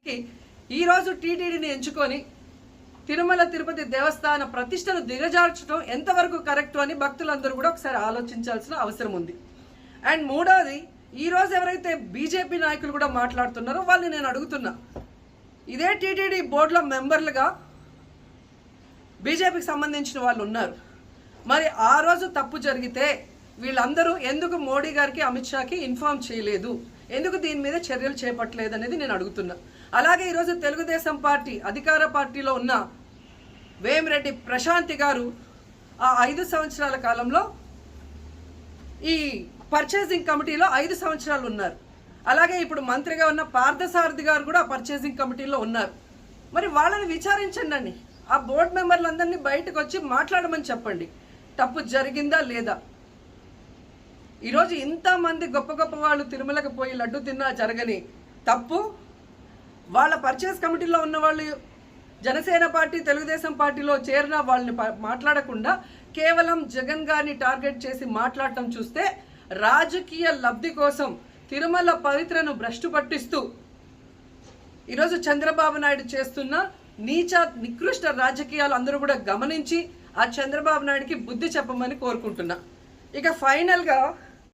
ఈరోజు టీటీడీని ఎంచుకొని తిరుమల తిరుపతి దేవస్థాన ప్రతిష్టను దిగజార్చడం ఎంతవరకు కరెక్ట్ అని భక్తులందరూ కూడా ఒకసారి ఆలోచించాల్సిన అవసరం ఉంది. అండ్ మూడోది, ఈరోజు ఎవరైతే బీజేపీ నాయకులు కూడా మాట్లాడుతున్నారో వాళ్ళని నేను అడుగుతున్నా, ఇదే టీటీడీ బోర్డులో మెంబర్లుగా బీజేపీకి సంబంధించిన వాళ్ళు ఉన్నారు. మరి ఆ రోజు తప్పు జరిగితే వీళ్ళందరూ ఎందుకు మోడీ గారికి, అమిత్ షాకి ఇన్ఫార్మ్ చేయలేదు, ఎందుకు దీని మీద చర్యలు చేపట్టలేదు అనేది నేను అడుగుతున్నా. అలాగే ఈరోజు తెలుగుదేశం పార్టీ అధికార పార్టీలో ఉన్న వేమిరెడ్డి ప్రశాంతి గారు ఆ 5 సంవత్సరాల కాలంలో ఈ పర్చేసింగ్ కమిటీలో 5 సంవత్సరాలు ఉన్నారు. అలాగే ఇప్పుడు మంత్రిగా ఉన్న పార్థసారథి గారు కూడా పర్చేసింగ్ కమిటీలో ఉన్నారు. మరి వాళ్ళని విచారించండి అండి. ఆ బోర్డు మెంబర్లందరినీ బయటకు వచ్చి మాట్లాడమని చెప్పండి, తప్పు జరిగిందా లేదా. ఈరోజు ఇంతమంది గొప్ప గొప్ప వాళ్ళు తిరుమలకు పోయి లడ్డు తిన్నా జరగని తప్పు వాళ్ళ పర్చేస్ కమిటీలో ఉన్న వాళ్ళు జనసేన పార్టీ, తెలుగుదేశం పార్టీలో చేరిన వాళ్ళని మాట్లాడకుండా కేవలం జగన్ గారిని టార్గెట్ చేసి మాట్లాడటం చూస్తే రాజకీయ లబ్ధి కోసం తిరుమల పవిత్రను భ్రష్టు పట్టిస్తూ ఈరోజు చంద్రబాబు నాయుడు చేస్తున్న నికృష్ట రాజకీయాలు అందరూ కూడా గమనించి ఆ చంద్రబాబు నాయుడికి బుద్ధి చెప్పమని కోరుకుంటున్నా. ఇక ఫైనల్గా